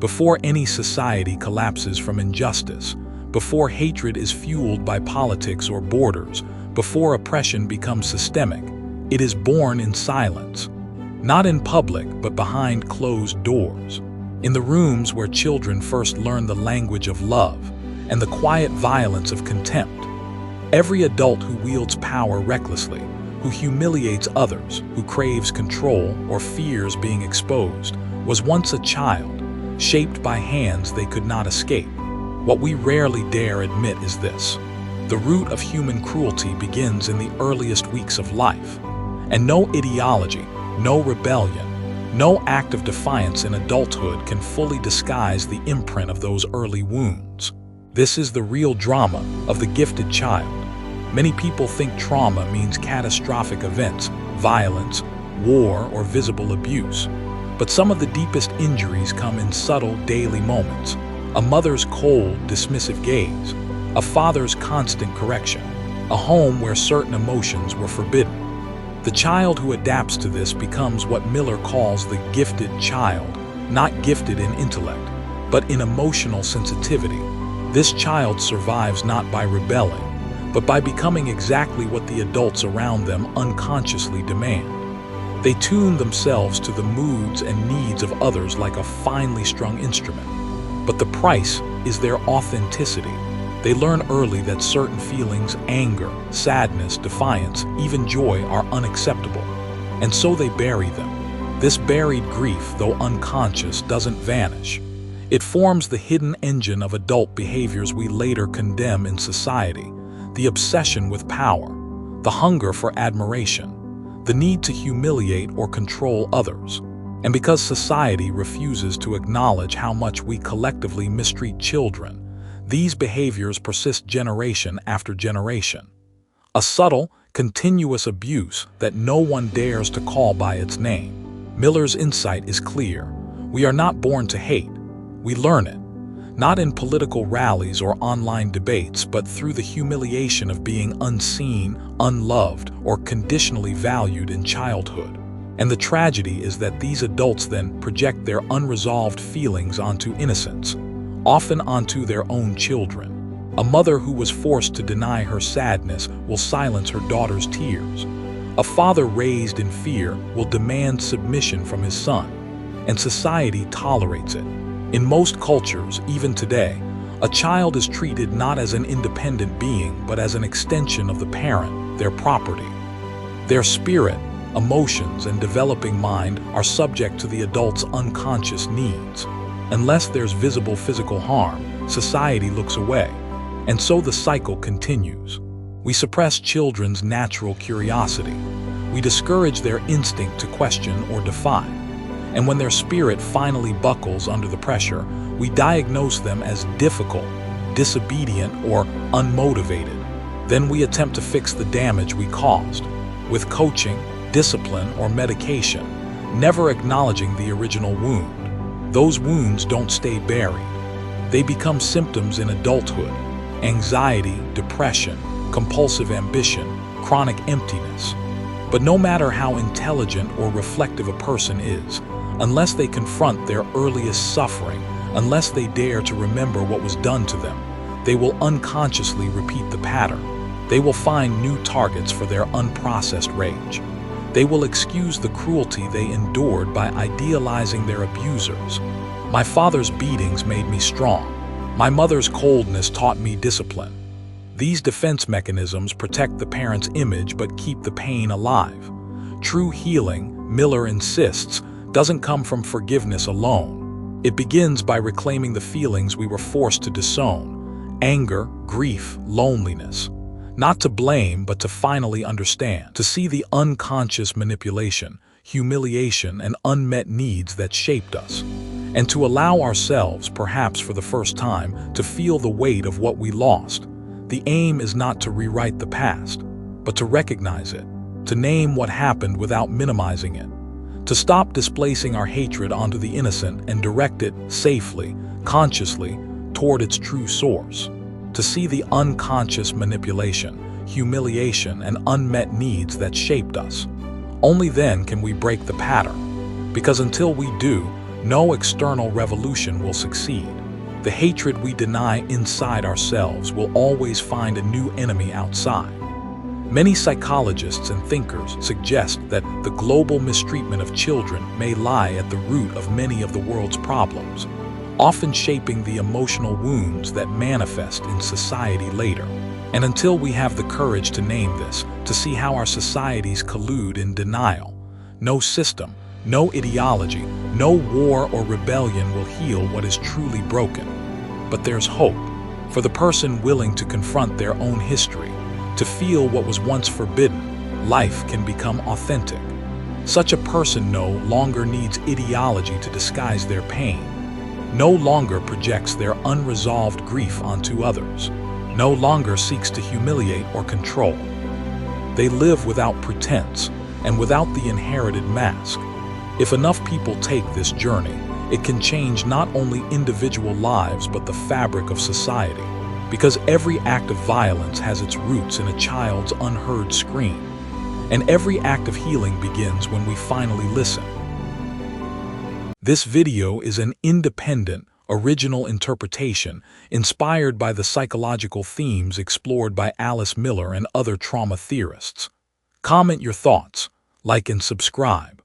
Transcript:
before any society collapses from injustice, before hatred is fueled by politics or borders, before oppression becomes systemic, it is born in silence. Not in public, but behind closed doors. In the rooms where children first learn the language of love and the quiet violence of contempt. Every adult who wields power recklessly, who humiliates others, who craves control or fears being exposed, was once a child, shaped by hands they could not escape. What we rarely dare admit is this: the root of human cruelty begins in the earliest weeks of life. And no ideology, no rebellion, no act of defiance in adulthood can fully disguise the imprint of those early wounds. This is the real drama of the gifted child. Many people think trauma means catastrophic events, violence, war, or visible abuse. But some of the deepest injuries come in subtle daily moments. A mother's cold, dismissive gaze, a father's constant correction, a home where certain emotions were forbidden. The child who adapts to this becomes what Miller calls the gifted child, not gifted in intellect, but in emotional sensitivity. This child survives not by rebelling, but by becoming exactly what the adults around them unconsciously demand. They tune themselves to the moods and needs of others like a finely strung instrument. But the price is their authenticity. They learn early that certain feelings, anger, sadness, defiance, even joy, are unacceptable. And so they bury them. This buried grief, though unconscious, doesn't vanish. It forms the hidden engine of adult behaviors we later condemn in society: the obsession with power, the hunger for admiration, the need to humiliate or control others. And because society refuses to acknowledge how much we collectively mistreat children, these behaviors persist generation after generation. A subtle, continuous abuse that no one dares to call by its name. Miller's insight is clear. We are not born to hate. We learn it. Not in political rallies or online debates, but through the humiliation of being unseen, unloved, or conditionally valued in childhood. And the tragedy is that these adults then project their unresolved feelings onto innocents, often onto their own children. A mother who was forced to deny her sadness will silence her daughter's tears. A father raised in fear will demand submission from his son, and society tolerates it. In most cultures, even today, a child is treated not as an independent being, but as an extension of the parent, their property. Their spirit, emotions, and developing mind are subject to the adult's unconscious needs. Unless there's visible physical harm, society looks away, and so the cycle continues. We suppress children's natural curiosity. We discourage their instinct to question or defy. And when their spirit finally buckles under the pressure, we diagnose them as difficult, disobedient, or unmotivated. Then we attempt to fix the damage we caused, with coaching, discipline, or medication, never acknowledging the original wound. Those wounds don't stay buried. They become symptoms in adulthood: anxiety, depression, compulsive ambition, chronic emptiness. But no matter how intelligent or reflective a person is, unless they confront their earliest suffering, unless they dare to remember what was done to them, they will unconsciously repeat the pattern. They will find new targets for their unprocessed rage. They will excuse the cruelty they endured by idealizing their abusers. My father's beatings made me strong. My mother's coldness taught me discipline. These defense mechanisms protect the parent's image but keep the pain alive. True healing, Miller insists, doesn't come from forgiveness alone. It begins by reclaiming the feelings we were forced to disown: anger, grief, loneliness. Not to blame, but to finally understand, to see the unconscious manipulation, humiliation, and unmet needs that shaped us, and to allow ourselves, perhaps for the first time, to feel the weight of what we lost. The aim is not to rewrite the past, but to recognize it, to name what happened without minimizing it, to stop displacing our hatred onto the innocent and direct it safely, consciously, toward its true source. To see the unconscious manipulation, humiliation, and unmet needs that shaped us. Only then can we break the pattern, because until we do, No external revolution will succeed. The hatred we deny inside ourselves will always find a new enemy outside. Many psychologists and thinkers suggest that the global mistreatment of children may lie at the root of many of the world's problems, often shaping the emotional wounds that manifest in society later. And until we have the courage to name this, to see how our societies collude in denial, no system, no ideology, no war or rebellion will heal what is truly broken. But there's hope for the person willing to confront their own history, to feel what was once forbidden. Life can become authentic. Such a person no longer needs ideology to disguise their pain, no longer projects their unresolved grief onto others, no longer seeks to humiliate or control. They live without pretense and without the inherited mask. If enough people take this journey, it can change not only individual lives but the fabric of society, because every act of violence has its roots in a child's unheard scream, and every act of healing begins when we finally listen. This video is an independent, original interpretation inspired by the psychological themes explored by Alice Miller and other trauma theorists. Comment your thoughts, like and subscribe.